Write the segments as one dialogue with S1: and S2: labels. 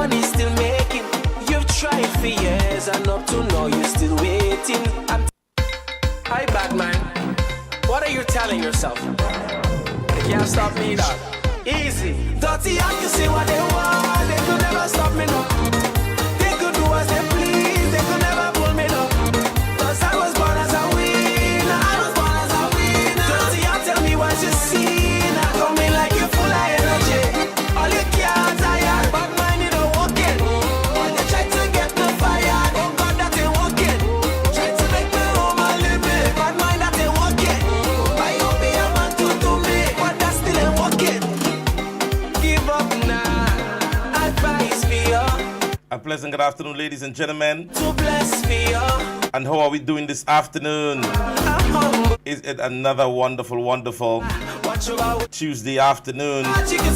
S1: money still making. You've tried for years and up to now you're still waiting. Hi, bad man. What are you telling yourself? They can't stop me, dog. Easy. Dirty, I can say what they want. They could never stop me, no. They could do as they please. They could never pull me, no. Cause I was born as a winner. I was born as a winner. Dirty, I tell me what you see. Now come in like you're full of energy. All your cats are tired. Bad mind, you don't walk in. All they try to get me fired. Oh God, that ain't walking. Try to make me home a limit. Bad mind, that ain't walking. Why you be a man to me? But that still ain't walking. Give up now. Advice for you.
S2: A pleasant good afternoon, ladies and gentlemen.
S1: To bless for you.
S2: And how are we doing this afternoon? Is it another wonderful, wonderful
S1: Watch about
S2: Tuesday afternoon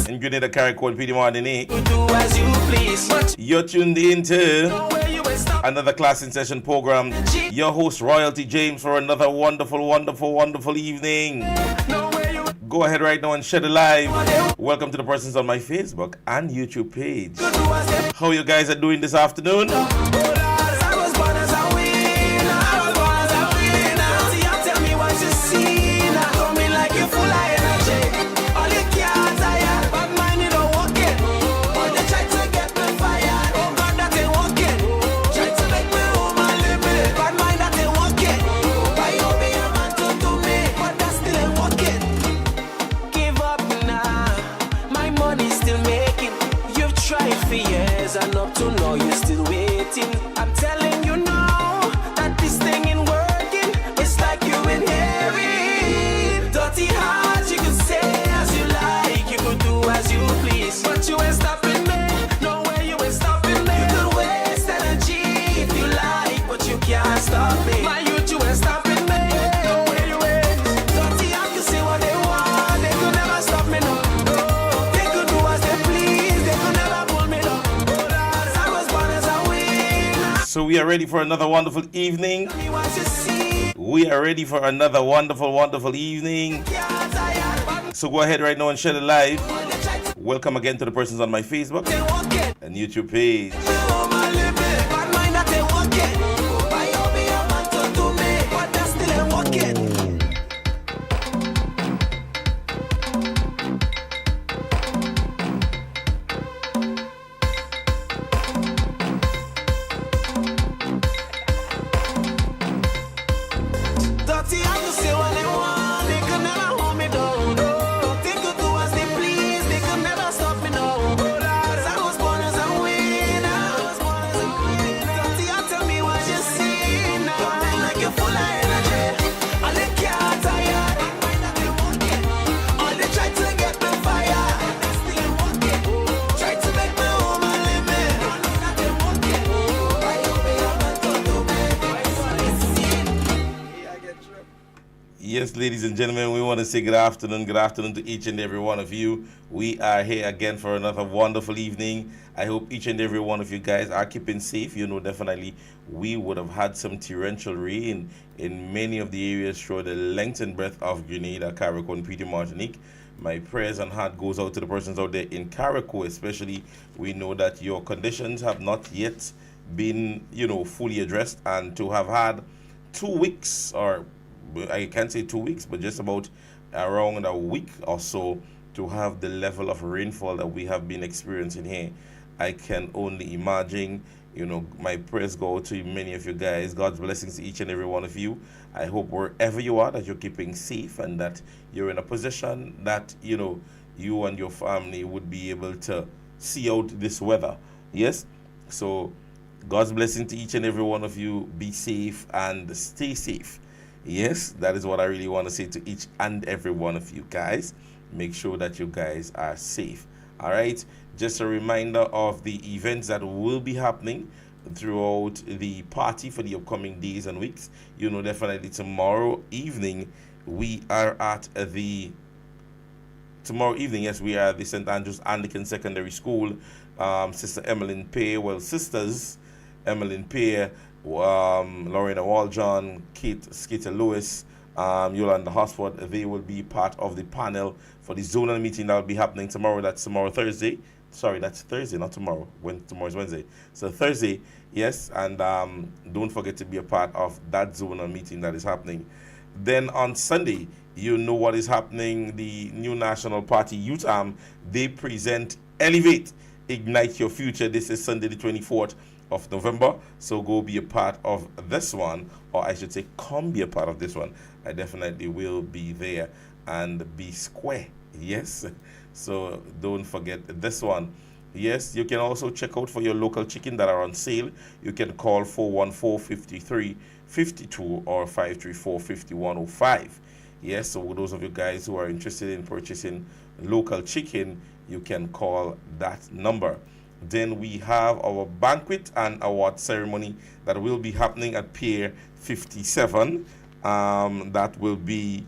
S2: in Grenada, Carriacou, PD Martinique?
S1: do as you please. But
S2: You're tuned in to
S1: where you will stop.
S2: another class in session program. Your host, Royalty James, for another wonderful, wonderful, wonderful evening.
S1: Know where you
S2: Go ahead right now and share the live. Welcome to the persons on my Facebook and YouTube page.
S1: do as they
S2: How you guys are doing this afternoon?
S1: I was born as a winner. I was born as a winner. See, you tell me what you see. Now come in like you're full of energy. All your cats are tired. Bad mind, you don't walk it. But they try to get me fired. Oh God, that ain't walking. Try to make me home a limit. Bad mind, that ain't walking. Why you be a man to me? But that still ain't walking. Give up now. My money's still making. You've tried for years and up to now you're still waiting. I'm telling you now that this thing ain't working. It's like you inherit dirty hearts. You can say as you like, you could do as you please, but you ain't stopping me. No way, you ain't stopping me. You could waste energy if you like, but you can't stop me. My youth, you ain't stopping me. No way, you ain't. Dirty hearts can say what they want. They could never stop me, no. No. They could do as they please. They could never pull me, no. Cause I was born as a winner.
S2: So we are ready for another wonderful evening.
S1: Me what you see.
S2: We are ready for another wonderful, wonderful evening.
S1: Cats are tired.
S2: So go ahead right now and share the live.
S1: All they try to
S2: Welcome again to the persons on my Facebook
S1: they walk it.
S2: and YouTube page.
S1: Home a limit. Bad mind that they walk it. Why you be a man to me? But that still ain't walking. Dirty, I can say what they want. They could never hold me down. No. They could do as they please. They could never stop me now. Cause I was born as a winner. I was born as a winner. Dirty, I tell me what you see now. Coming like you're full of energy. All they cats are tired. They want it. All they try to get me fired. They still want it. Try to make me home a limit. They want it. Why you be a man to me?
S2: Yes, ladies and gentlemen, we want to say good afternoon to each and every one of you. We are here again for another wonderful evening. I hope each and every one of you guys are keeping safe. You know, definitely we would have had some torrential rain in many of the areas throughout the length and breadth of Grenada, Carriacou, and PD Martinique. My prayers and heart goes out to the persons out there in Carriacou, especially. We know that your conditions have not yet been, fully addressed, and to have had 2 weeks, or I can't say 2 weeks, but just about around a week or so, to have the level of rainfall that we have been experiencing here, I can only imagine. My prayers go to many of you guys. God's blessings to each and every one of you. I hope wherever you are that you're keeping safe and that you're in a position that, you and your family would be able to see out this weather. Yes? So God's blessing to each and every one of you. Be safe and stay safe. Yes, that is what I really want to say to each and every one of you guys. Make sure that you guys are safe. All right. Just a reminder of the events that will be happening throughout the party for the upcoming days and weeks. Definitely tomorrow evening, we are at the St. Andrews Anglican Secondary School. Sister Emmeline Pear, sisters Emmeline Pear, Lorena Waljohn, Kate Skeeter Lewis, Yolanda Hosford, they will be part of the panel for the zonal meeting that will be happening tomorrow. That's tomorrow, Thursday, Sorry, that's Thursday, not tomorrow. When tomorrow's Wednesday. So Thursday, yes, and don't forget to be a part of that zonal meeting that is happening. Then on Sunday, you know what is happening. The New National Party Youth Arm, they present Elevate, Ignite Your Future. This is Sunday the 24th of November. So go be a part of this one, or I should say come be a part of this one. I definitely will be there and be square. Yes. So don't forget this one. Yes, you can also check out for your local chicken that are on sale. You can call 414-5352 or 534-5105. Yes, so those of you guys who are interested in purchasing local chicken, you can call that number. Then we have our banquet and award ceremony that will be happening at Pier 57. That will be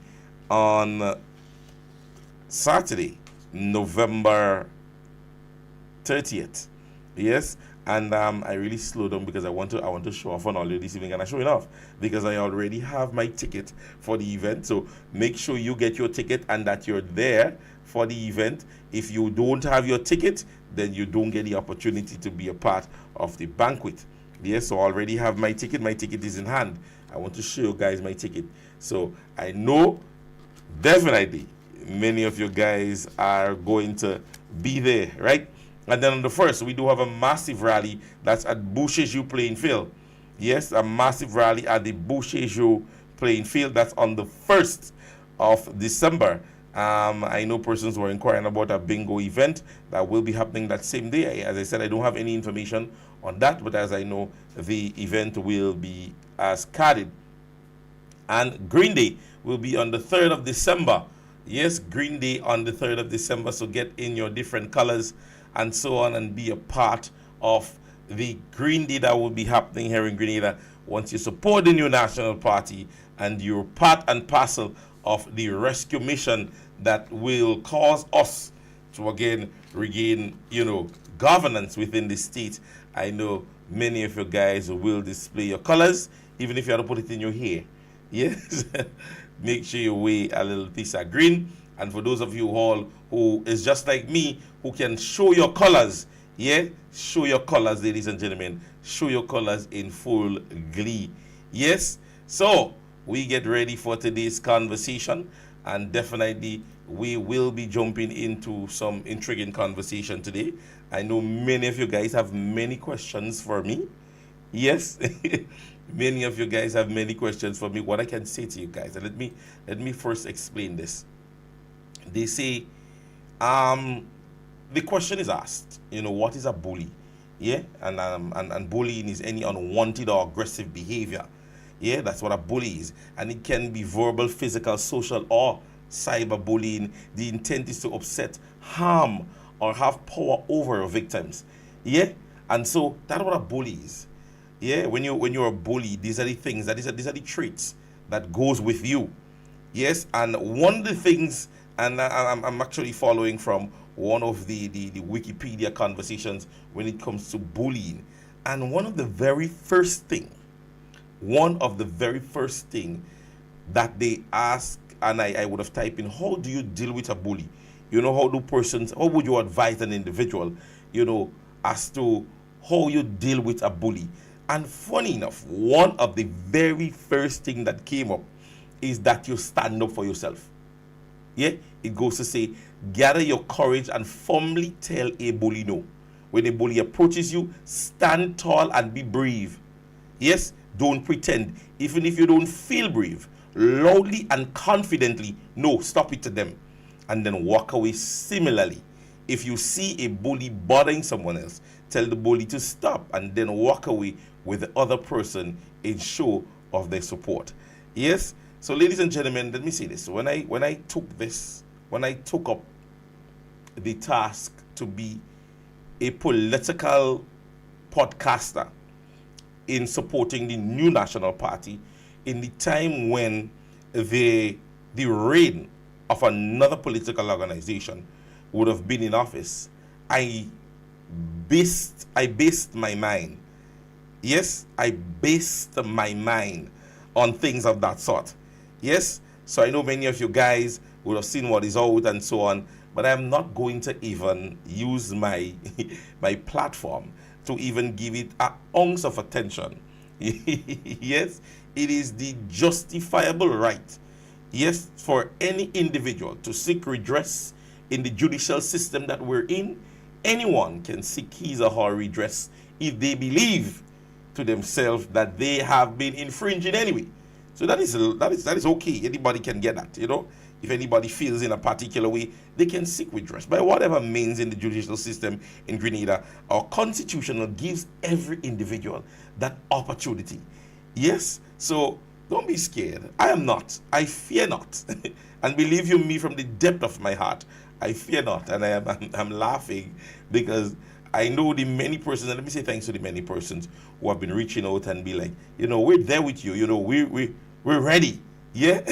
S2: on Saturday, November 30th. Yes, and I really slowed down because I want to show off on all this evening, and I show enough because I already have my ticket for the event. So make sure you get your ticket and that you're there for the event. If you don't have your ticket, then you don't get the opportunity to be a part of the banquet. Yes, so I already have my ticket. My ticket is in hand. I want to show you guys my ticket. So I know definitely many of you guys are going to be there, right? And then on the 1st, we do have a massive rally that's at Boucherjou playing field. Yes, a massive rally at the Boucherjou playing field. That's on the 1st of December. I know persons were inquiring about a bingo event that will be happening that same day. As I said, I don't have any information on that, but as I know, the event will be as carded. And Green Day will be on the 3rd of December. Yes, Green Day on the 3rd of December. So get in your different colors and so on and be a part of the Green Day that will be happening here in Grenada. Once you support the New National Party and you're part and parcel of the rescue mission that will cause us to again regain, governance within the state. I know many of you guys will display your colors, even if you have to put it in your hair. Yes. Make sure you wear a little piece of green. And for those of you all who is just like me, who can show your colors, yeah, show your colors, ladies and gentlemen. Show your colors in full glee. Yes. So we get ready for today's conversation, and definitely we will be jumping into some intriguing conversation today. I know many of you guys have many questions for me. Yes. Many of you guys have many questions for me. What I can say to you guys, and let me first explain this. They say, the question is asked, what is a bully? Yeah, and bullying is any unwanted or aggressive behavior. Yeah, that's what a bully is, and it can be verbal, physical, social, or cyberbullying. The intent is to upset, harm, or have power over your victims. Yeah, and so that's what a bully is. Yeah, when you're a bully, these are the things these are the traits that goes with you. Yes, and one of the things, and I'm actually following from one of the Wikipedia conversations when it comes to bullying, and one of the very first thing that they ask, and I would have typed in, how do you deal with a bully? How would you advise an individual, as to how you deal with a bully? And funny enough, one of the very first thing that came up is that you stand up for yourself. Yeah, it goes to say, gather your courage and firmly tell a bully no. When a bully approaches you, stand tall and be brave. Yes, don't pretend. Even if you don't feel brave, loudly and confidently, no, stop it to them. And then walk away. Similarly, if you see a bully bothering someone else, tell the bully to stop and then walk away with the other person in show of their support. Yes. So, ladies and gentlemen, let me say this. When I took up the task to be a political podcaster in supporting the New National Party, in the time when the reign of another political organization would have been in office, I based my mind. Yes, I based my mind on things of that sort. Yes, so I know many of you guys would have seen what is out and so on. but I'm not going to even use my my platform to even give it an ounce of attention. Yes, it is the justifiable right, yes, for any individual to seek redress in the judicial system that we're in. Anyone can seek his or her redress if they believe to themselves that they have been infringing anyway. So that is okay. Anybody can get that, you know. If anybody feels in a particular way, they can seek redress by whatever means in the judicial system in Grenada. Our constitution gives every individual that opportunity. Yes, so don't be scared. I am not. I fear not. And believe you me, from the depth of my heart, I fear not. And I'm laughing because I know the many persons, and let me say thanks to the many persons who have been reaching out and be like, you know, we're there with you. You know, we're ready. Yeah,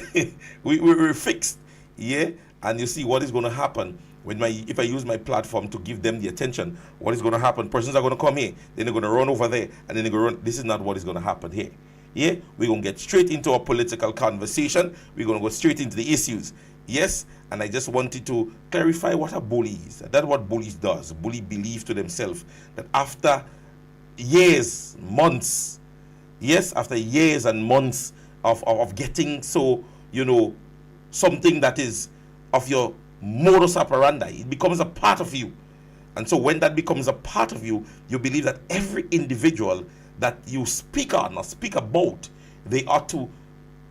S2: we're fixed. Yeah, and you see what is going to happen when if I use my platform to give them the attention. What is going to happen? Persons are going to come here, then they're going to run over there, and then they're going to run. This is not what is going to happen here. Yeah, we're going to get straight into a political conversation. We're going to go straight into the issues. Yes, and I just wanted to clarify what a bully is. That's what bullies does. Bully believe to themselves that after years, months, yes, after years and months of getting so, you know, something that is of your modus operandi, it becomes a part of you. And so when that becomes a part of you, you believe that every individual that you speak on or speak about, they ought to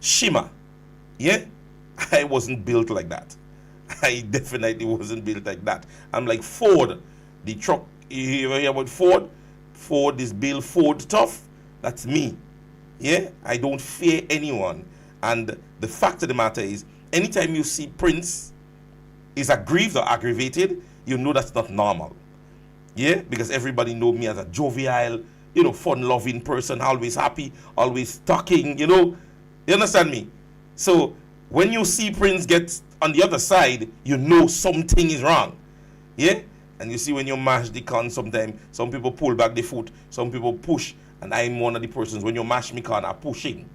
S2: shimmer. Yeah, I wasn't built like that. I definitely wasn't built like that. I'm like Ford, the truck. You ever hear about Ford? Ford is built Ford tough. That's me. Yeah, I don't fear anyone. And the fact of the matter is, anytime you see Prince is aggrieved or aggravated, you know that's not normal. Yeah, because everybody know me as a jovial, you know, fun-loving person, always happy, always talking, you know. You understand me? So when you see Prince get on the other side, you know something is wrong. Yeah? And you see when you mash the con, sometimes some people pull back the foot, some people push, and I'm one of the persons, when you mash me con, I'm pushing.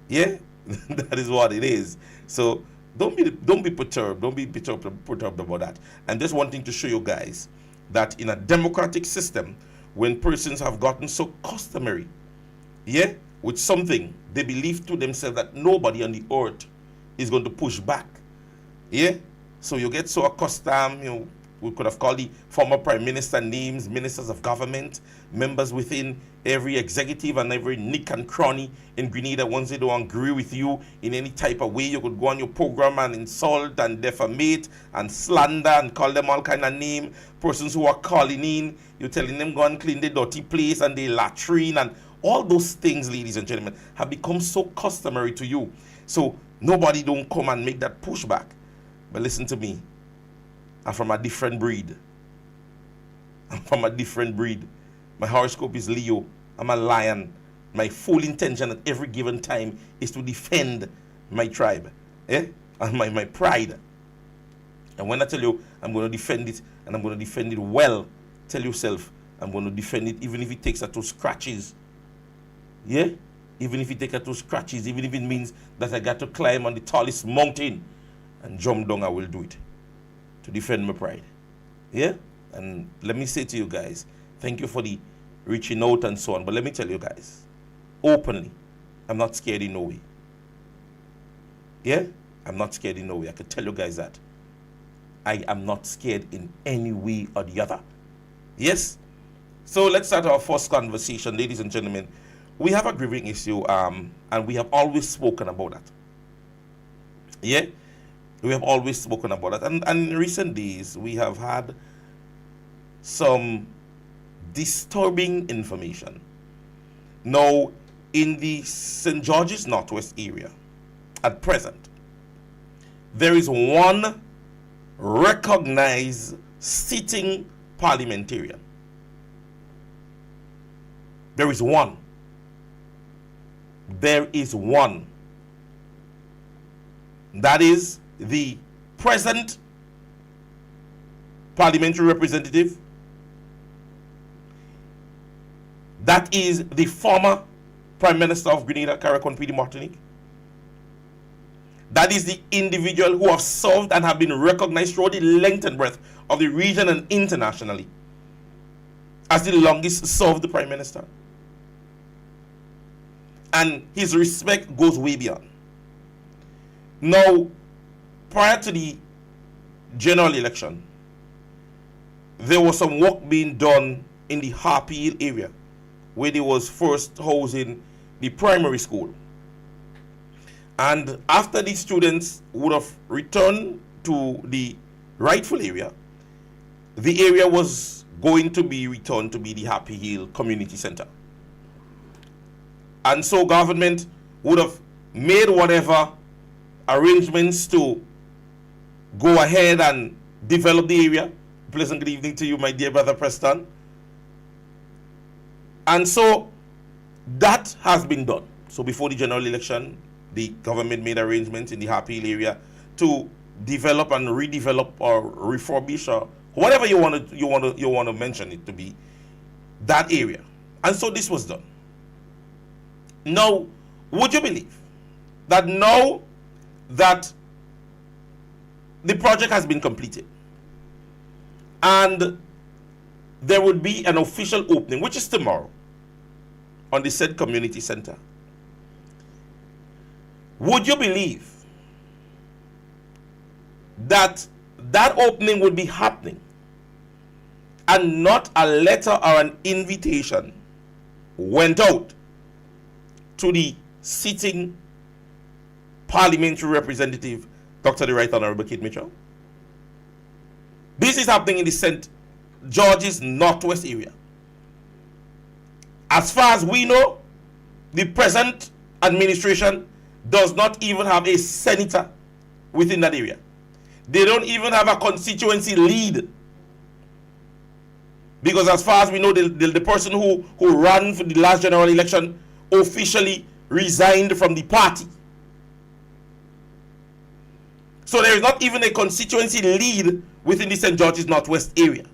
S2: Yeah? That is what it is. So don't be perturbed. Don't be perturbed about that. I'm just wanting to show you guys that in a democratic system, when persons have gotten so customary, yeah, with something, they believe to themselves that nobody on the earth is going to push back. Yeah? So you get so accustomed, you know, we could have called the former prime minister names, ministers of government, members within every executive and every nick and cranny in Grenada. Once they don't agree with you in any type of way, you could go on your program and insult and defamate and slander and call them all kind of name. Persons who are calling in, you're telling them go and clean the dirty place and the latrine, and all those things, ladies and gentlemen, have become so customary to you. So nobody don't come and make that pushback. But listen to me. I'm from a different breed. I'm from a different breed. My horoscope is Leo. I'm a lion. My full intention at every given time is to defend my tribe. Eh? And my pride. And when I tell you I'm going to defend it, and I'm going to defend it well, tell yourself I'm going to defend it even if it takes 2 scratches. Yeah? Even if it takes 2 scratches, even if it means that I got to climb on the tallest mountain and jump down, I will do it. To defend my pride. Yeah? And let me say to you guys, thank you for the reaching out and so on. But let me tell you guys, openly, I'm not scared in no way. Yeah? I'm not scared in no way. I can tell you guys that. I am not scared in any way or the other. Yes? So let's start our first conversation, ladies and gentlemen. We have a grieving issue, and we have always spoken about that. Yeah? We have always spoken about it. And in recent days, we have had some disturbing information. Now, in the St. George's Northwest area, at present, there is one recognized sitting parliamentarian. There is one. There is one. That is the present parliamentary representative. That is the former Prime Minister of Grenada, Karakoon Pedy Martinique. That is the individual who have served and have been recognized throughout the length and breadth of the region and internationally as the longest served Prime Minister. And his respect goes way beyond. Now, prior to the general election, there was some work being done in the Harpy Hill area, where there was first housing the primary school. And after the students would have returned to the rightful area, the area was going to be returned to be the Harpy Hill Community Center. And so government would have made whatever arrangements to go ahead and develop the area. Pleasant good evening to you, my dear brother Preston. And so that has been done. So before the general election, the government made arrangements in the Harpy Hill area to develop and redevelop or refurbish or whatever you want to mention it to be, that area. And so this was done. Now, would you believe that now that the project has been completed and there would be an official opening, which is tomorrow, on the said community center? Would you believe that that opening would be happening and not a letter or an invitation went out to the sitting parliamentary representative, Dr. the Right Honorable Kate Mitchell? This is happening in the St. George's Northwest area. As far as we know, the present administration does not even have a senator within that area. They don't even have a constituency lead. Because as far as we know, the person who ran for the last general election officially resigned from the party. So there is not even a constituency lead within the St. George's Northwest area.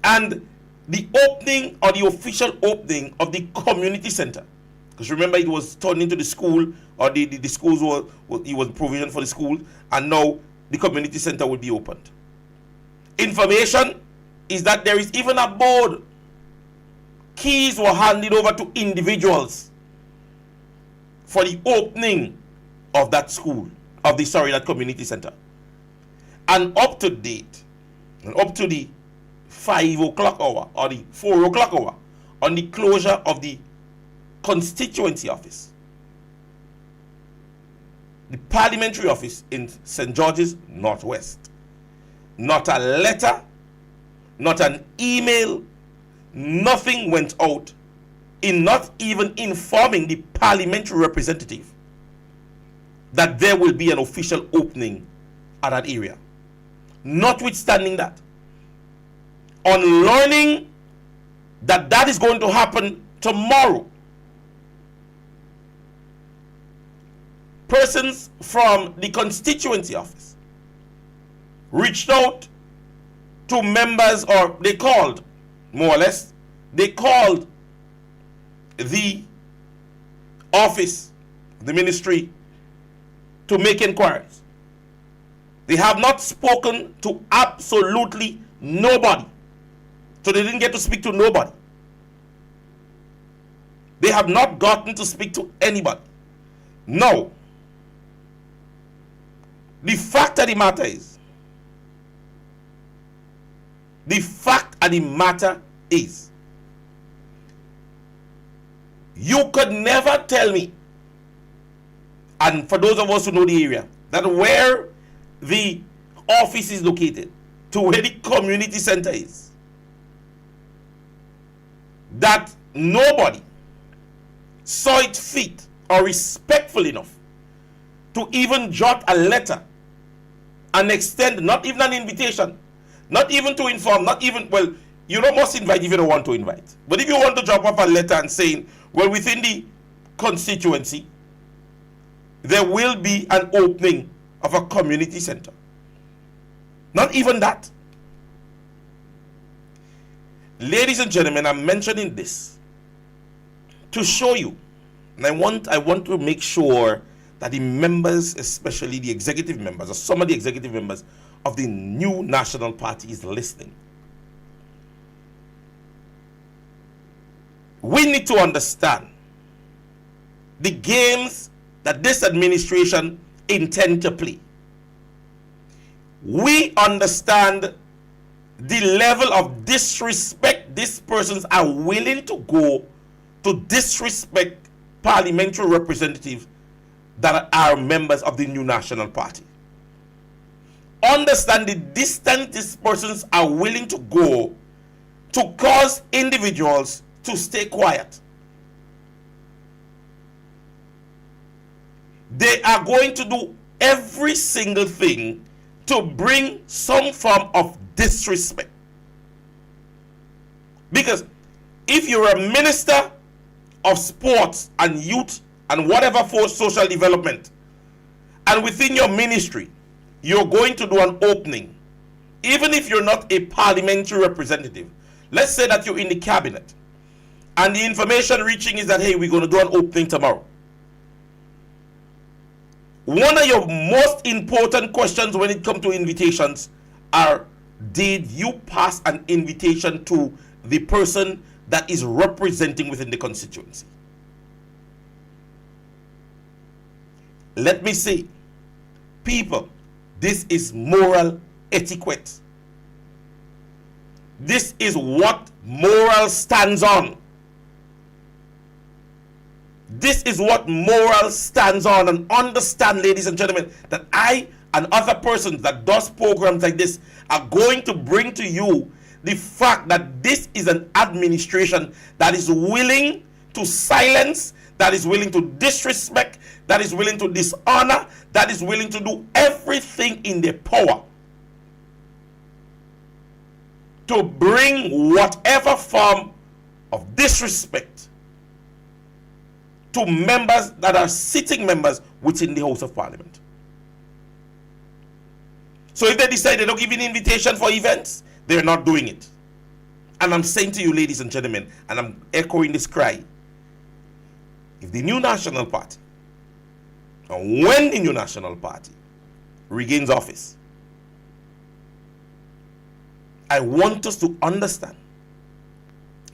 S2: And the opening or the official opening of the community center, because remember it was turned into the school, or the schools it was provision for the school, and now the community center will be opened. Information is that there is even a board. Keys were handed over to individuals for the opening of that school, that community center. And up to date, and up to the 5 o'clock hour or the 4 o'clock hour, on the closure of the constituency office, the parliamentary office in St. George's Northwest, not a letter, not an email, nothing went out, in not even informing the parliamentary representative that there will be an official opening at that area. Notwithstanding that, on learning that that is going to happen tomorrow, persons from the constituency office reached out to members, or they called, more or less, they called the office, the ministry, to make inquiries. They have not spoken to absolutely nobody. So they didn't get to speak to nobody. They have not gotten to speak to anybody. No. The fact of the matter is, you could never tell me, and for those of us who know the area, that where the office is located to where the community center is, that nobody saw it fit or respectful enough to even jot a letter and extend not even an invitation, not even to inform, not even, well, you don't must invite if you don't want to invite. But if you want to drop off a letter and saying, well, within the constituency, there will be an opening of a community center. Not even that. Ladies and gentlemen, I'm mentioning this to show you And I want to make sure that the members, especially the executive members, or some of the executive members of the new National Party is listening. We need to understand the games that this administration intend to play. We understand the level of disrespect these persons are willing to go to disrespect parliamentary representatives that are members of the new National Party. Understand the distance these persons are willing to go to cause individuals to stay quiet. They are going to do every single thing to bring some form of disrespect. Because if you're a minister of sports and youth and whatever for social development, and within your ministry, you're going to do an opening, even if you're not a parliamentary representative, let's say that you're in the cabinet, and the information reaching is that, hey, we're going to do an opening tomorrow. One of your most important questions when it comes to invitations are, did you pass an invitation to the person that is representing within the constituency? Let me say, people, this is moral etiquette. This is what moral stands on. This is what moral stands on. And understand, ladies and gentlemen, that I and other persons that does programs like this are going to bring to you the fact that this is an administration that is willing to silence, that is willing to disrespect, that is willing to dishonor, that is willing to do everything in their power to bring whatever form of disrespect to members that are sitting members within the House of Parliament. So if they decide they don't give an invitation for events, they're not doing it. And I'm saying to you, ladies and gentlemen, and I'm echoing this cry, if the new National Party, and when the new National Party regains office, I want us to understand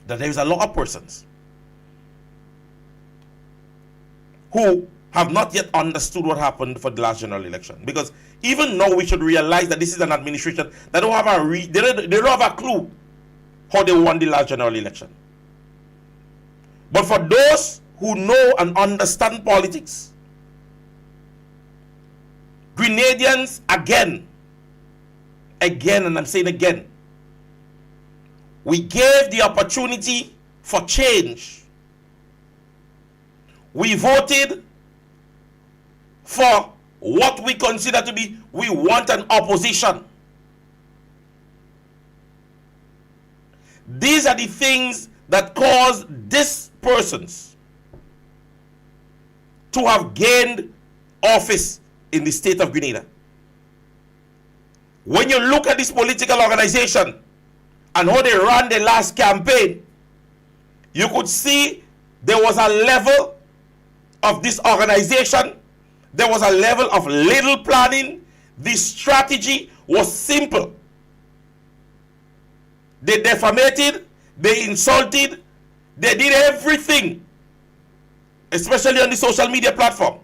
S2: that there is a lot of persons who have not yet understood what happened for the last general election. Because even now we should realize that this is an administration that don't have they don't have a clue how they won the last general election. But for those who know and understand politics, Grenadians again, and I'm saying again, we gave the opportunity for change. We voted for what we consider to be, we want an opposition. These are the things that caused these persons to have gained office in the state of Grenada. When you look at this political organization and how they ran the last campaign, you could see there was a level of this organization, there was a level of little planning. The strategy was simple. They defamated, they insulted, they did everything, especially on the social media platform,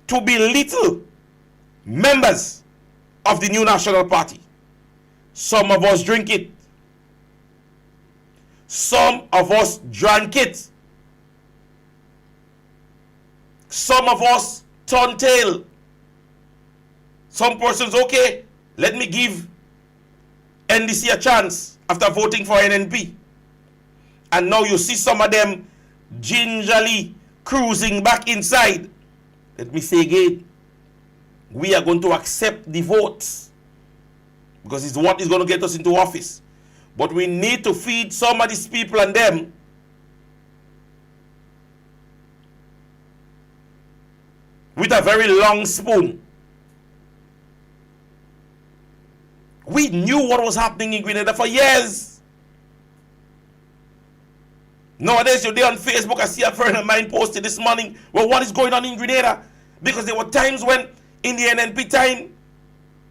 S2: to belittle members of the new National Party. Some of us drink it. Some of us drank it. Some of us turn tail. Some persons, okay, let me give NDC a chance after voting for NNP. And now you see some of them gingerly cruising back inside. Let me say again, we are going to accept the votes because it's what is going to get us into office. But we need to feed some of these people and them with a very long spoon. We knew what was happening in Grenada for years. Nowadays, you're there on Facebook. I see a friend of mine posted this morning, well, what is going on in Grenada? Because there were times when, in the NNP time,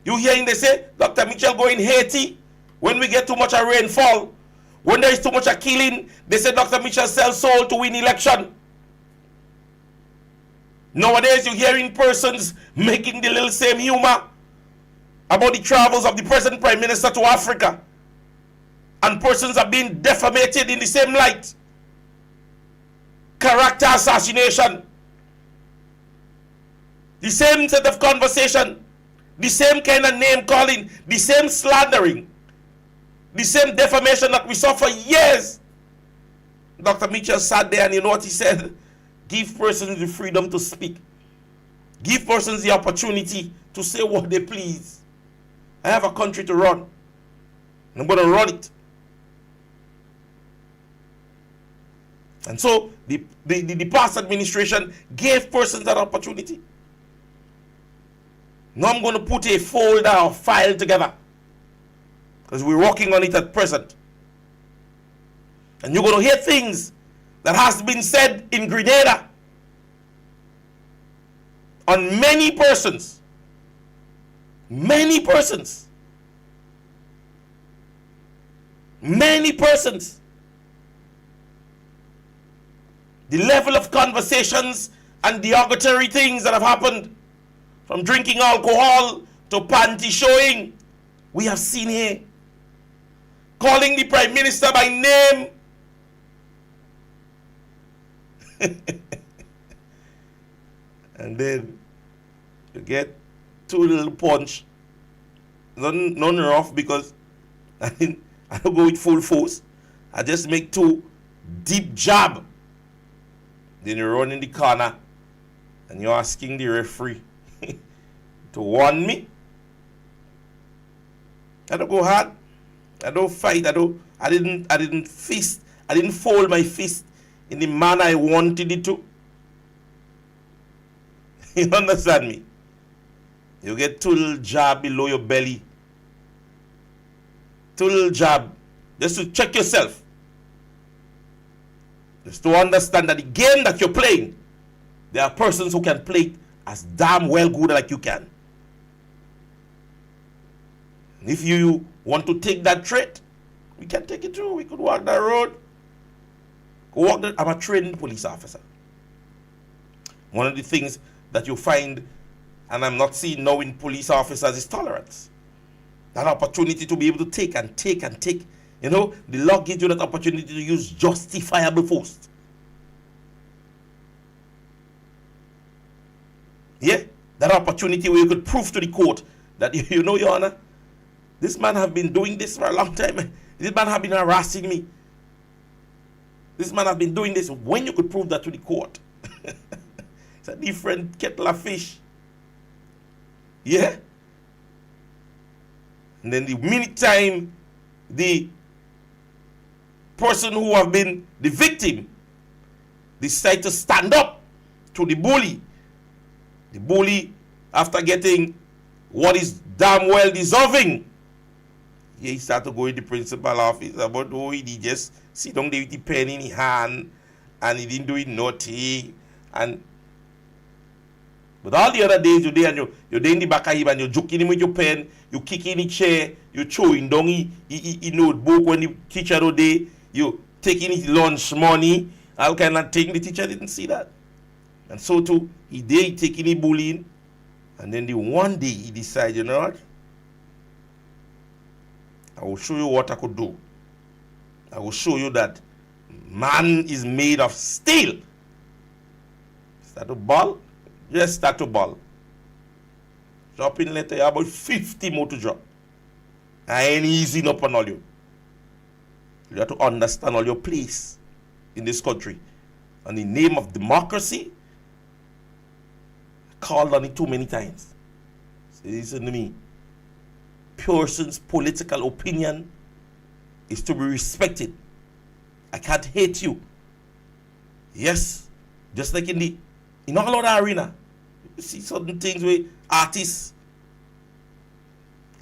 S2: you hearing they say, Dr. Mitchell go in Haiti, when we get too much of rainfall, when there is too much of killing, they say Dr. Mitchell sell soul to win election. Nowadays, you're hearing persons making the little same humor about the travels of the present Prime Minister to Africa. And persons are being defamated in the same light. Character assassination. The same set of conversation. The same kind of name calling. The same slandering. The same defamation that we saw for years. Dr. Mitchell sat there and you know what he said? Give persons the freedom to speak. Give persons the opportunity to say what they please. I have a country to run. And I'm going to run it. And so the past administration gave persons that opportunity. Now I'm going to put a folder or file together. Because we're working on it at present. And you're going to hear things that has been said in Grenada on many persons. Many persons. Many persons. The level of conversations and derogatory things that have happened, from drinking alcohol to panty showing, we have seen here. Calling the Prime Minister by name. And then you get two little punch. None rough because I don't go with full force. I just make two deep jab. Then you run in the corner and you're asking the referee to warn me. I don't go hard. I don't fight. I didn't fist. I didn't fold my fist in the manner I wanted it to. You understand me? You get two little jab below your belly. Two little jab. Just to check yourself. Just to understand that the game that you're playing, there are persons who can play it as damn well good like you can. And if you want to take that trait, we can take it through. We could walk that road. I'm a trained police officer. One of the things that you find, and I'm not seeing now in police officers, is tolerance. That opportunity to be able to take and take and take. You know, the law gives you that opportunity to use justifiable force. Yeah? That opportunity where you could prove to the court that, you know, Your Honor, this man have been doing this for a long time. This man have been harassing me. This man has been doing this. When you could prove that to the court, it's a different kettle of fish. Yeah? And then the minute time the person who have been the victim decide to stand up to the bully, after getting what is damn well deserving, he start to go in the principal office about, oh, he just sit down there with the pen in his hand and he didn't do it naughty. But all the other days you're there and you're there in the back of him and you're joking him with your pen, you kicking the chair, you throwing down his notebook when the teacher was there, you taking his lunch money, all kind of thing. The teacher didn't see that. And so too, he taking his bullying, and then one day he decided, you know what? I will show you what I could do. I will show you that man is made of steel. Start to ball? Just start to ball. Drop in later, you have about 50 more to drop. I ain't easy up on all you. You have to understand all your place in this country. In the name of democracy, I called on it too many times. So listen to me. Person's political opinion is to be respected. I can't hate you. Yes, just like in all other arena, you see certain things where artists,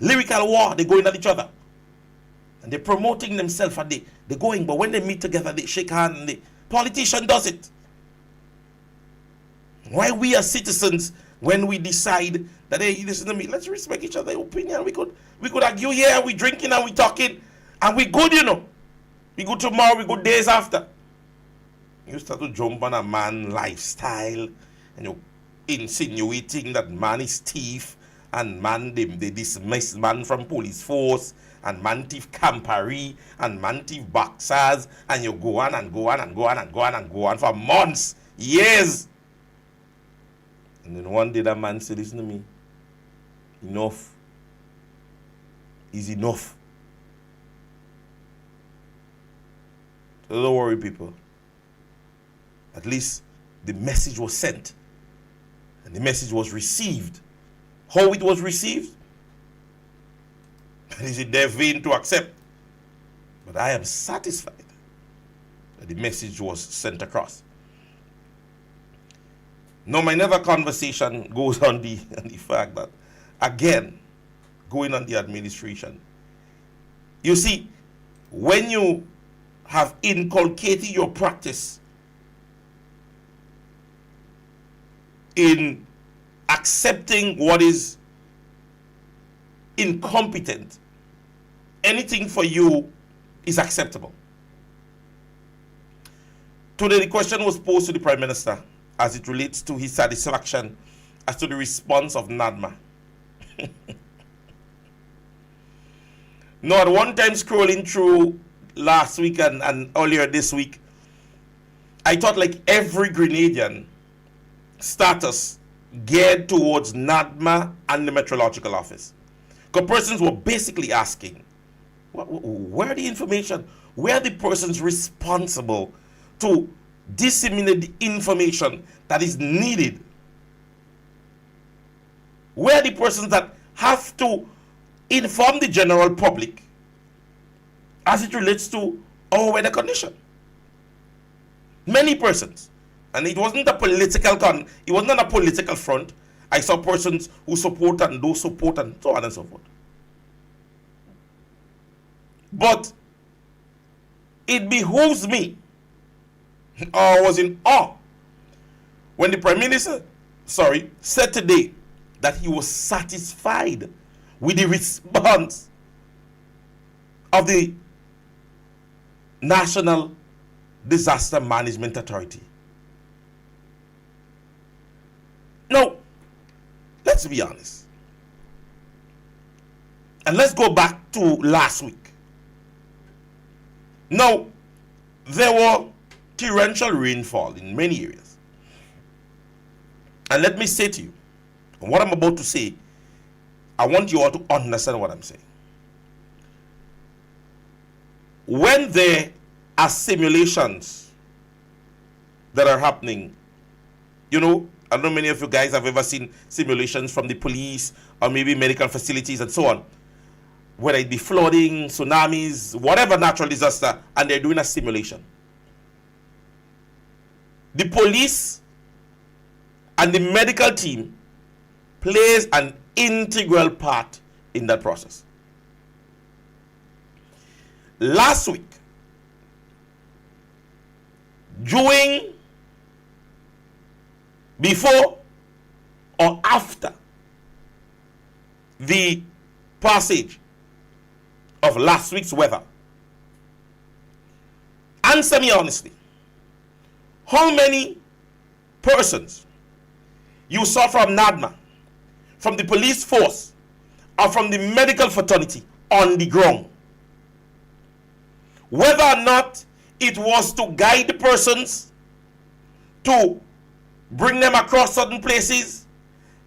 S2: lyrical war, they go in at each other. And they're promoting themselves and they're going, but when they meet together, they shake hands and the politician does it. Why we as citizens, when we decide that, hey, listen to me, let's respect each other's opinion. We could argue, yeah, we drinking and we talking, and we good, you know. We go tomorrow, we go days after. You start to jump on a man lifestyle, and you're insinuating that man is thief, and man, they dismiss man from police force, and man thief campery, and man thief boxers, and you go on and go on and go on and go on and go on for months, years. And then one day that man said, listen to me, enough is enough. So don't worry, people. At least the message was sent and the message was received. How it was received, is it their vain to accept? But I am satisfied that the message was sent across. Now, my never conversation goes on the fact that, again, going on the administration. You see, when you have inculcated your practice in accepting what is incompetent, anything for you is acceptable. Today, the question was posed to the Prime Minister as it relates to his satisfaction as to the response of NADMA. Now, at one time scrolling through last week and earlier this week, I thought like every Grenadian status geared towards NADMA and the Meteorological Office. Because persons were basically asking, where are the information? Where are the persons responsible to disseminate the information that is needed? Where are the persons that have to inform the general public as it relates to our weather condition? Many persons. And it wasn't a political it wasn't on a political front. I saw persons who support and those support and so on and so forth. But it behooves me, I was in awe when the Prime Minister, said today that he was satisfied with the response of the National Disaster Management Authority. Now, let's be honest. And let's go back to last week. Now, there were torrential rainfall in many areas. And let me say to you, what I'm about to say, I want you all to understand what I'm saying. When there are simulations that are happening, you know, I don't know many of you guys have ever seen simulations from the police or maybe medical facilities and so on, whether it be flooding, tsunamis, whatever natural disaster, and they're doing a simulation. The police and the medical team plays an integral part in that process. Last week, before or after the passage of last week's weather, answer me honestly, how many persons you saw from NADMA, from the police force, or from the medical fraternity on the ground? Whether or not it was to guide the persons, to bring them across certain places,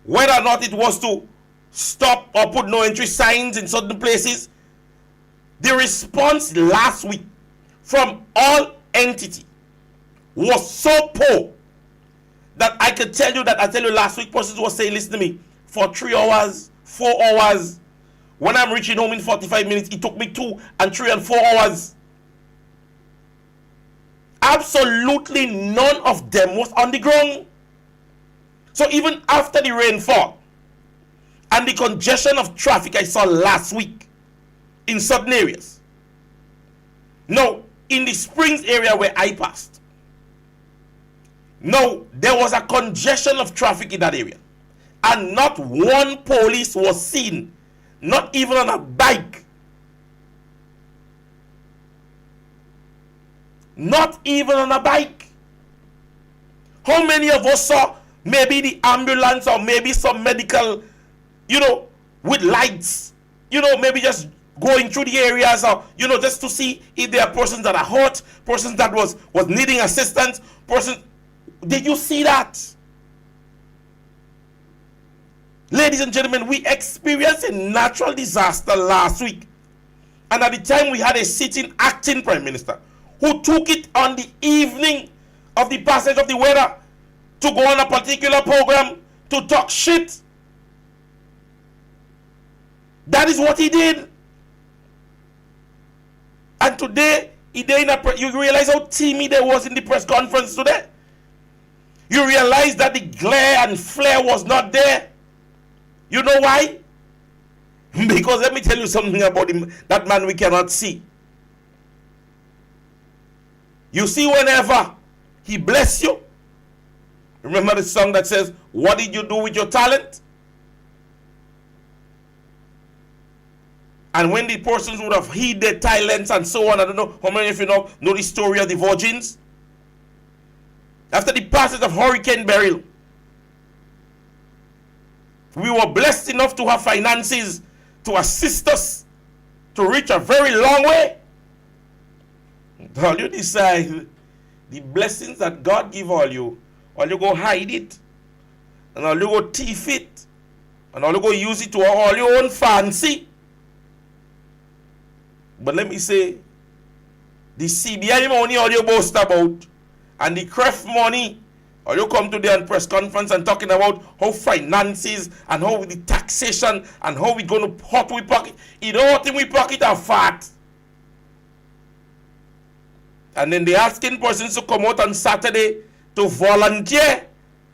S2: whether or not it was to stop or put no entry signs in certain places, the response last week from all entity was so poor that I could tell you last week persons was saying, listen to me, for 3 hours, 4 hours, when I'm reaching home in 45 minutes, it took me 2 and 3 and 4 hours. Absolutely none of them was on the ground. So even after the rainfall and the congestion of traffic I saw last week in certain areas, Now, in the Springs area where I passed, now there was a congestion of traffic in that area. And not one police was seen, not even on a bike. Not even on a bike. How many of us saw maybe the ambulance or maybe some medical, with lights, maybe just going through the areas or, just to see if there are persons that are hurt, persons that was needing assistance, persons. Did you see that? Ladies and gentlemen, we experienced a natural disaster last week. And at the time we had a sitting acting prime minister who took it on the evening of the passage of the weather to go on a particular program to talk shit. That is what he did. And today, you realize how timid there was in the press conference today. You realize that the glare and flare was not there. You know why? Because let me tell you something about him, that man we cannot see. You see, whenever he bless you, remember the song that says, what did you do with your talent? And when the persons would have hid their talents and so on, I don't know how many of you know the story of the virgins. After the passage of Hurricane Beryl, we were blessed enough to have finances to assist us to reach a very long way. All you decide, the blessings that God give all you go hide it, and all you go thief it, and all you go use it to all your own fancy. But let me say, the CBI money all you boast about, and the CREF money, or you come today on press conference and talking about how finances and how the taxation and how we going to hot we pocket. You know what in we pocket are fat. And then they asking persons to come out on Saturday to volunteer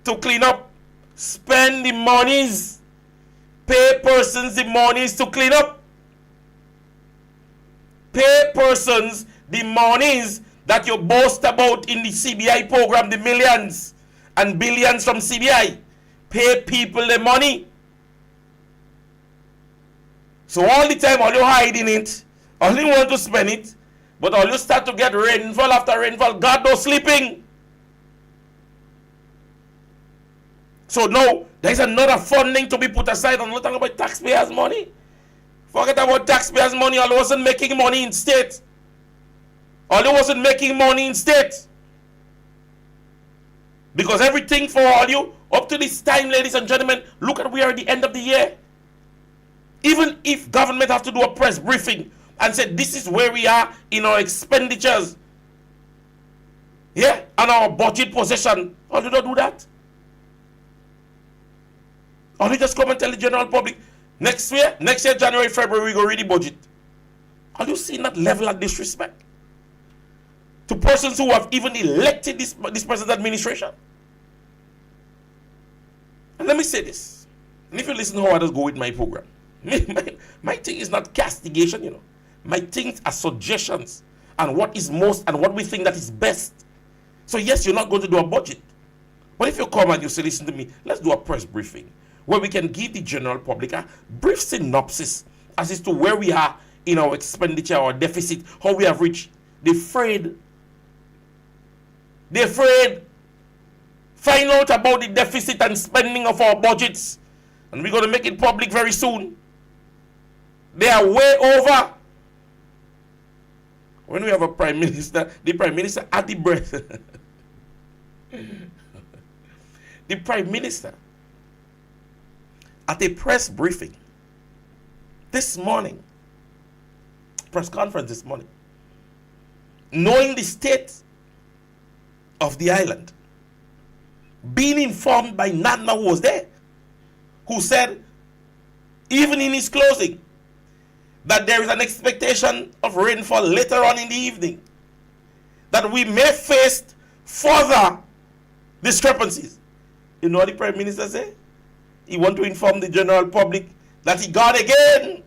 S2: to clean up, spend the monies, pay persons the monies to clean up. Pay persons the monies that you boast about in the CBI program, the millions and billions from CBI. Pay people the money. So all the time, all you hiding it, all you want to spend it, but all you start to get rainfall after rainfall, God no sleeping. So now, there's another funding to be put aside. I'm not talking about taxpayers' money. Forget about taxpayers' money. All wasn't making money in state. All you wasn't making money in state. Because everything for all you, up to this time, ladies and gentlemen, look at we are at the end of the year. Even if government have to do a press briefing and say this is where we are in our expenditures, yeah, and our budget possession, all you don't do that. Or you just come and tell the general public, next year, January, February, we go read the budget. Are you seeing that level of disrespect to persons who have even elected this present administration? And let me say this, and if you listen to how others go with my program, my thing is not castigation, My things are suggestions and what is most and what we think that is best. So yes, you're not going to do a budget. But if you come and you say, listen to me, let's do a press briefing where we can give the general public a brief synopsis as to where we are in our expenditure or deficit, how we have reached. They're afraid. Find out about the deficit and spending of our budgets. And we're going to make it public very soon. They are way over. When we have a prime minister, the prime minister at the breath. The prime minister at a press briefing this morning, press conference this morning, knowing the state of the island, being informed by Nadma, who was there, who said, even in his closing, that there is an expectation of rainfall later on in the evening, that we may face further discrepancies. You know what the Prime Minister said? He want to inform the general public that he got again.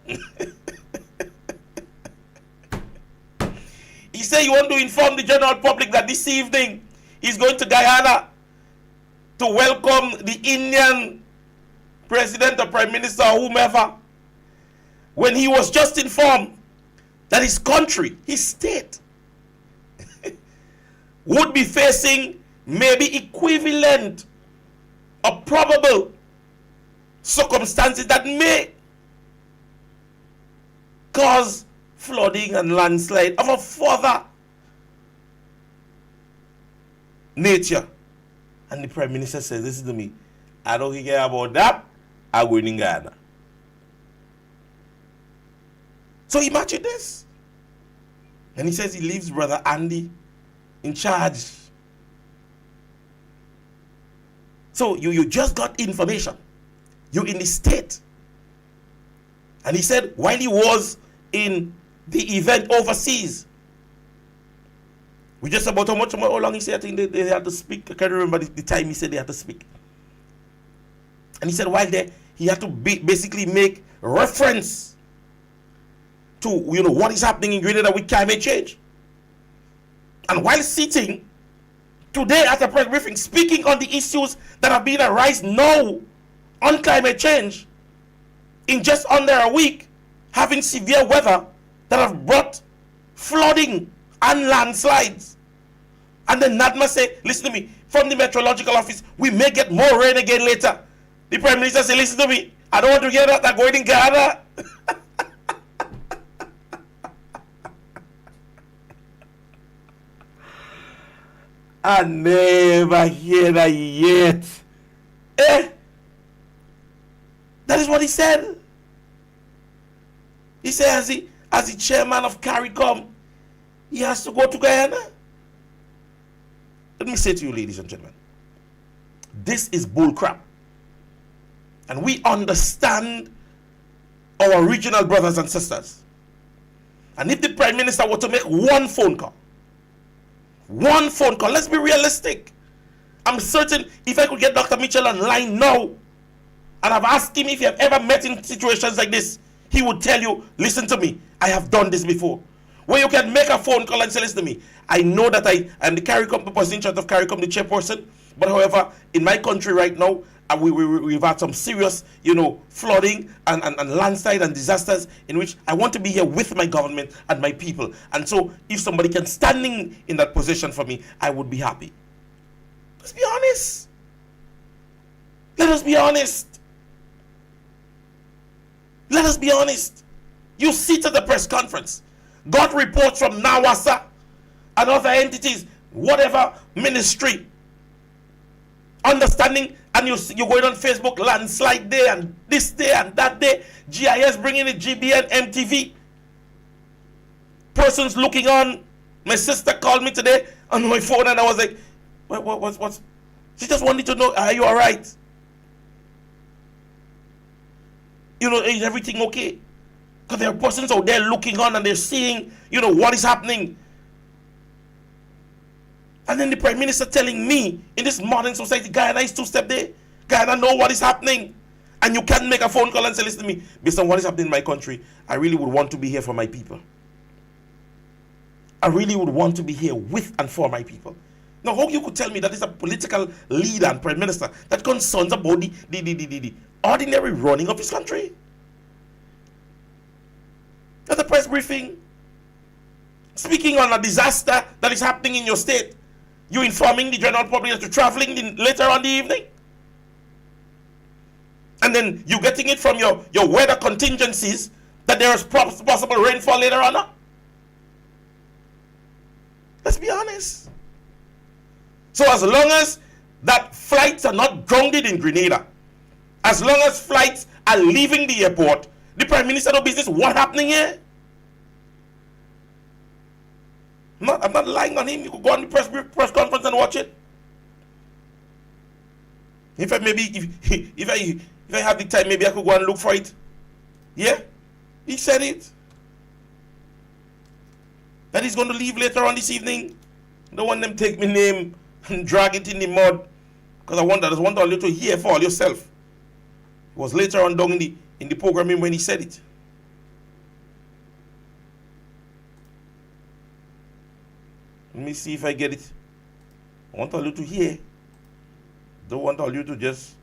S2: He said he want to inform the general public that this evening he's going to Guyana to welcome the Indian president or prime minister or whomever, when he was just informed that his country, his state, would be facing maybe equivalent or probable circumstances that may cause flooding and landslide of a further nature. And the prime minister says, listen to me, I don't care about that, I'm going in Ghana. So imagine this. And he says he leaves Brother Andy in charge. So you just got information. You're in the state. And he said while he was in the event overseas, we just about how long he said, I think they had to speak. I can't remember the time he said they had to speak. And he said while there, he had to basically make reference to what is happening in Grenada with climate change. And while sitting today at a press briefing, speaking on the issues that have been arise now on climate change, in just under a week, having severe weather that have brought flooding and landslides. And then NADMA say, listen to me, from the meteorological office, we may get more rain again later. The prime minister say, listen to me, I don't want to hear that, they're going in Ghana. I never hear that yet. That is what he said. He said as the chairman of CARICOM, he has to go to Guyana. Let me say to you, ladies and gentlemen, this is bull crap. And we understand our regional brothers and sisters. And if the prime minister were to make one phone call, let's be realistic. I'm certain if I could get Dr. Mitchell online now and I've asked him if he have ever met in situations like this, he would tell you, listen to me, I have done this before. Where you can make a phone call and say, listen to me, I know that I am the CARICOM, the person in charge of CARICOM, the chairperson, but however, in my country right now, we've had some serious, flooding and landslide and disasters in which I want to be here with my government and my people. And so if somebody can standing in that position for me, I would be happy. Let's be honest. Let us be honest. Let us be honest. You sit at the press conference, got reports from NAWASA and other entities, whatever ministry, understanding, and you're going on Facebook, landslide day and this day and that day, GIS bringing it, GBN, MTV. Persons looking on. My sister called me today on my phone and I was like, what's? She just wanted to know, are you all right? Is everything okay? Because there are persons out there looking on and they're seeing, what is happening. And then the prime minister telling me, in this modern society, Guyana is two-step there. Guyana know what is happening. And you can't make a phone call and say, listen to me, based on what is happening in my country, I really would want to be here for my people. I really would want to be here with and for my people. Now, how you could tell me that is a political leader and prime minister that concerns about the ordinary running of his country? At the press briefing, speaking on a disaster that is happening in your state, you informing the general public that you're traveling later on the evening? And then you getting it from your weather contingencies that there is possible rainfall later on? Let's be honest. So as long as that flights are not grounded in Grenada, as long as flights are leaving the airport, the prime minister no business what happening here? I'm not lying on him. You could go on the press conference and watch it. In fact, maybe if I have the time, maybe I could go and look for it. Yeah, he said it. That he's going to leave later on this evening. I don't want them to take my name and drag it in the mud. Because I want a little hear for all yourself. It was later on down in the programming when he said it. Let me see if I get it. I want all you to hear. Don't want all you to just.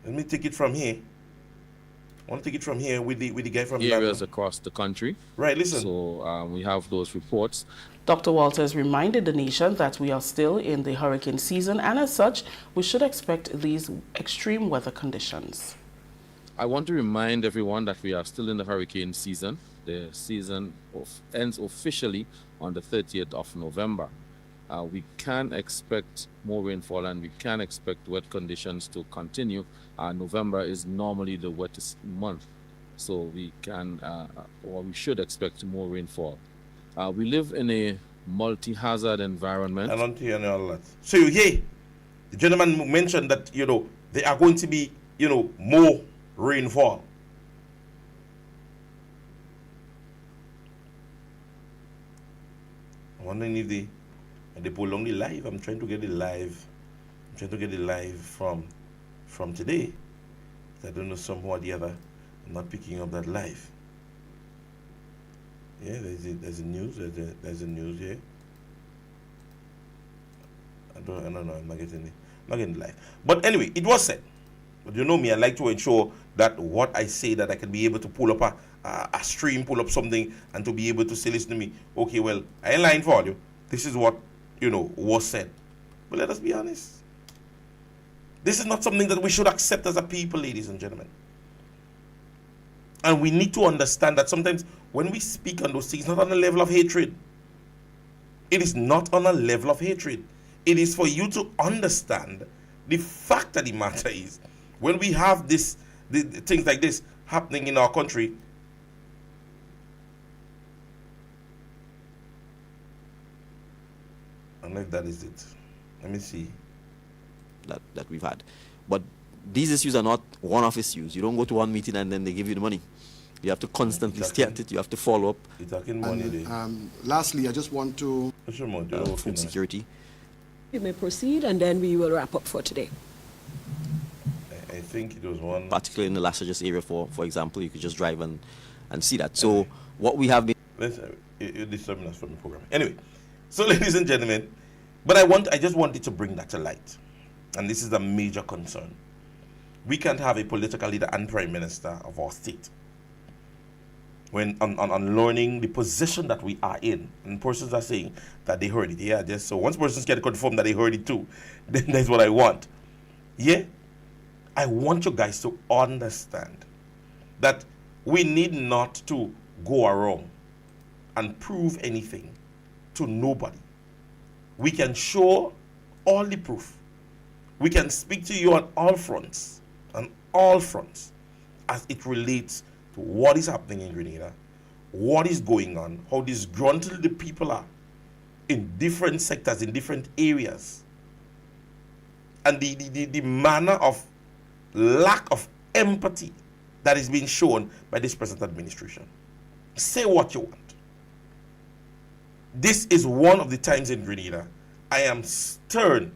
S2: Let me take it from here. I want to take it from here with the guy from
S3: areas across the country.
S2: Right, listen.
S3: So we have those reports.
S4: Dr. Walters reminded the nation that we are still in the hurricane season, and as such, we should expect these extreme weather conditions.
S3: I want to remind everyone that we are still in the hurricane season. The season ends officially on the 30th of November. We can expect more rainfall and we can expect wet conditions to continue. November is normally the wettest month, so we can or we should expect more rainfall. We live in a multi-hazard environment.
S2: I don't hear all that. So you hear, the gentleman mentioned that, you know, there are going to be, you know, more rainfall. I'm wondering if they prolong the live. I'm trying to get it live. I'm trying to get it live from today. I don't know, somehow or the other, I'm not picking up that live. Yeah, there's a news. There's a news here. I don't know. I'm not getting it live. But anyway, it was said. But you know me, I like to ensure that what I say, that I can be able to pull up a stream, pull up something, and to be able to say, listen to me. Okay, well, I ain't lying for you. This is what, you know, was said. But let us be honest. This is not something that we should accept as a people, ladies and gentlemen. And we need to understand that sometimes when we speak on those things, not on a level of hatred. It is not on a level of hatred. It is for you to understand the fact of the matter is, when we have the things like this happening in our country, unless that is it. Let me see.
S5: That we've had. But these issues are not one-off issues. You don't go to one meeting and then they give you the money. You have to constantly stay at it. You have to follow up.
S2: You're talking money there.
S6: Lastly, I just want to...
S5: Food security.
S7: You may proceed and then we will wrap up for today.
S2: I think it was one...
S5: Particularly in the Las Vegas area, for example, you could just drive and see that. So what we have been...
S2: You're disturbing us from the program. Anyway, so ladies and gentlemen, but I just wanted to bring that to light. And this is a major concern. We can't have a political leader and prime minister of our state when on learning the position that we are in, and persons are saying that they heard it. Yeah, just so once persons can confirm that they heard it too, then that's what I want. Yeah, I want you guys to understand that we need not to go around and prove anything to nobody. We can show all the proof. We can speak to you on all fronts, as it relates to what is happening in Grenada, what is going on, how disgruntled the people are in different sectors, in different areas, and the manner of lack of empathy that is being shown by this present administration. Say what you want. This is one of the times in Grenada I am stern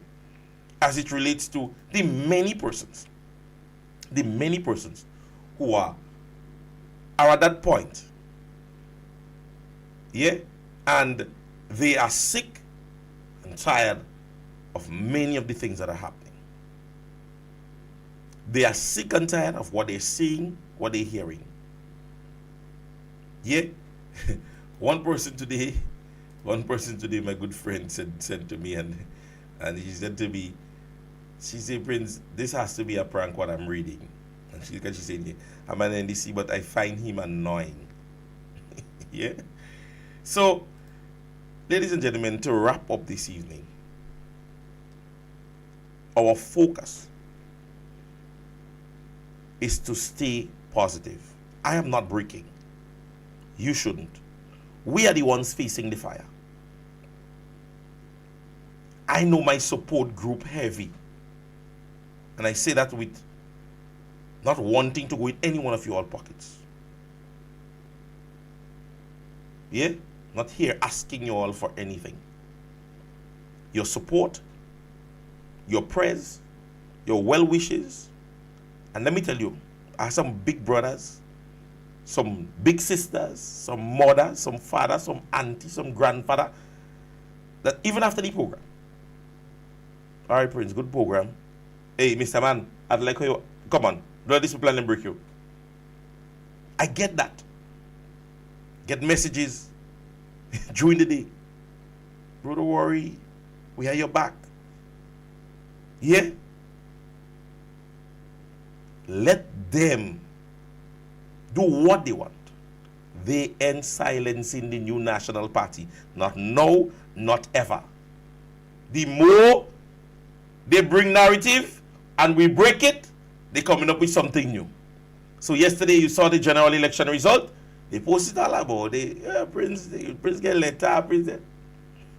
S2: as it relates to the many persons who are at that point, yeah, and they are sick and tired of many of the things that are happening. They are sick and tired of what they're seeing, what they're hearing. Yeah, one person today, my good friend sent to me, and he said to me, she said, Prince, this has to be a prank what I'm reading. And she said, I'm an NDC, but I find him annoying. Yeah? So, ladies and gentlemen, to wrap up this evening, our focus is to stay positive. I am not breaking. You shouldn't. We are the ones facing the fire. I know my support group heavy. And I say that with not wanting to go in any one of your pockets. Yeah? Not here asking you all for anything. Your support, your prayers, your well wishes. And let me tell you, I have some big brothers some big sisters, some mother, some father, some auntie, some grandfather, that even after the program, all right, Prince, good program. Hey, Mr. Man, I'd like how you, come on, don't let this people and break you. I get that. Get messages during the day. Bro, don't worry, we have your back. Yeah? Let them do what they want. They end silencing the new national party. Not now, not ever. The more they bring narrative and we break it, they're coming up with something new. So yesterday you saw the general election result. They posted all about it. Prince get letter, Prince.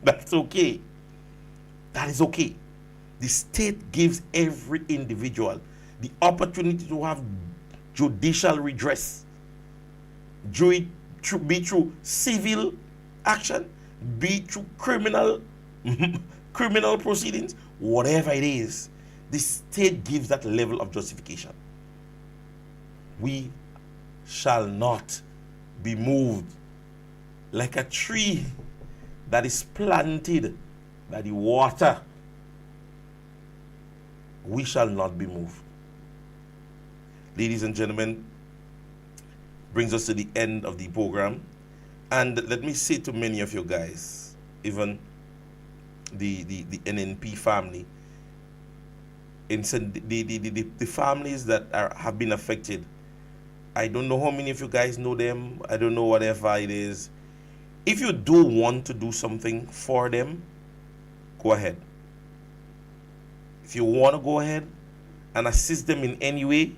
S2: That's okay. That is okay. The state gives every individual the opportunity to have judicial redress. Be through civil action, be through criminal proceedings, whatever it is. The state gives that level of justification. We shall not be moved like a tree that is planted by the water. We shall not be moved. Ladies and gentlemen, brings us to the end of the program. And let me say to many of you guys, even the NNP family, the families that have been affected, I don't know how many of you guys know them. I don't know whatever it is. If you do want to do something for them, go ahead. If you want to go ahead and assist them in any way,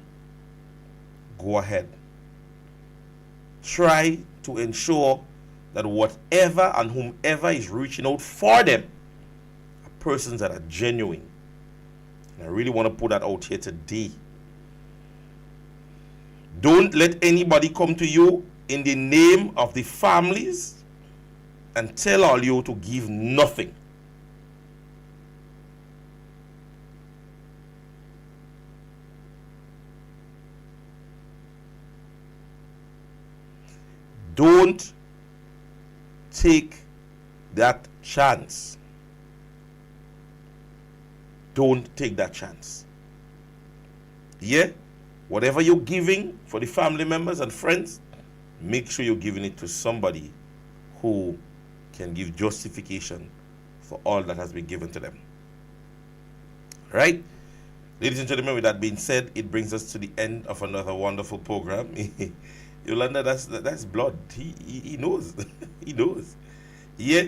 S2: go ahead. Try to ensure that whatever and whomever is reaching out for them are persons that are genuine. And I really want to put that out here today. Don't let anybody come to you in the name of the families and tell all you to give nothing. Don't take that chance. Don't take that chance. Yeah? Whatever you're giving for the family members and friends, make sure you're giving it to somebody who can give justification for all that has been given to them. Right? Ladies and gentlemen, with that being said, it brings us to the end of another wonderful program. Yolanda, that's blood. He knows. He knows. Yeah.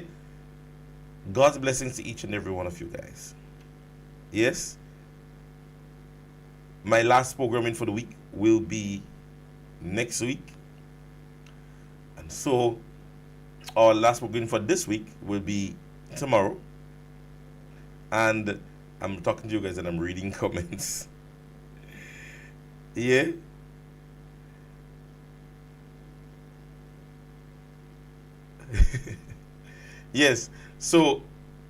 S2: God's blessings to each and every one of you guys. Yes. My last programming for the week will be next week. And so our last programming for this week will be tomorrow. And I'm talking to you guys and I'm reading comments. Yeah. Yes. So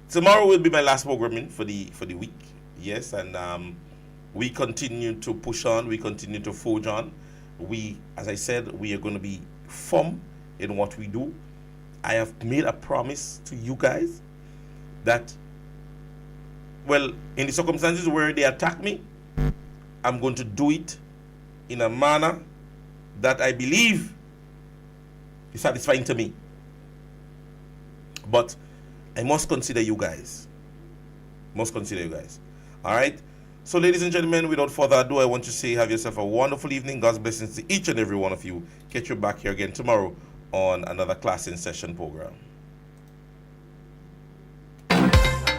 S2: tomorrow will be my last programming for the week. Yes, and we continue to push on. We continue to forge on. We, as I said, we are going to be firm in what we do. I have made a promise to you guys that, well, in the circumstances where they attack me, I'm going to do it in a manner that I believe is satisfying to me. But I must consider you guys. Must consider you guys. All right? So, ladies and gentlemen, without further ado, I want to say have yourself a wonderful evening. God's blessings to each and every one of you. Catch you back here again tomorrow on another Class in Session program.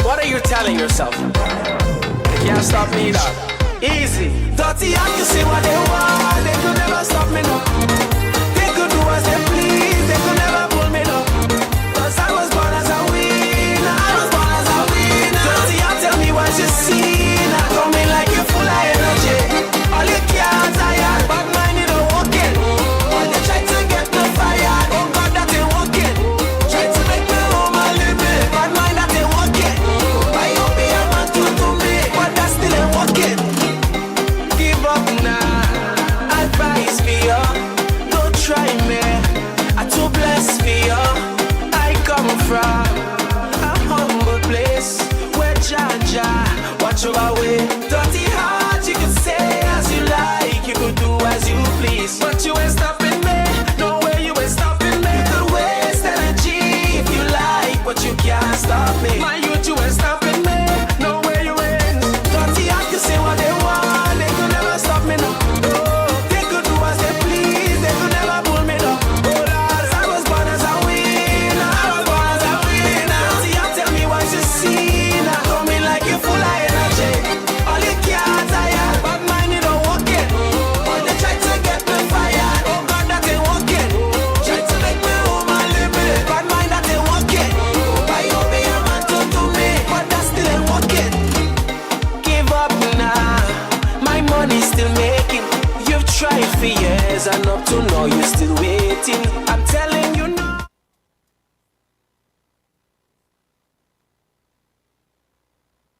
S1: What are you telling yourself? You can't stop me now. Easy. Dirty, I can see what they want. They could never stop me now. They could do as they please. They could never pull me now. Cause I was born as a winner. I was born as a winner. Dirty, tell me what you see. Now coming like you full of energy. All you can't tire. Bad mind, you don't walk in. All you try to get no fire. Oh God, that ain't walking. Try to make me home a living. Bad mind, that ain't walking. I hope be a man to me. But that still ain't walking. Give up now. Advice for you. Don't from a humble place where Jaja watch over way. Dirty heart, you could say as you like, you could do as you please, but you ain't stopping me. No way, you ain't stopping me. You could waste energy if you like, but you can't stop me. My youth, you ain't stopping me. No way, you ain't. Dirty heart, you say what they want, they could never stop me. No, they could do as they please, they could never pull me down. Oh Lord, I was born as a winner. I was born as a winner. Dirty heart, tell me what you see now. Coming like you full of energy. All you can't tire, but mine you don't walk it. But they try to get me fired. Oh God, that ain't walking. Try to make me home and live it. Bad mind that ain't walking. Why you be a man to me? But that still ain't walking. Give up now. My money's still making. You've tried for years and up to now you're still waiting. I'm telling you.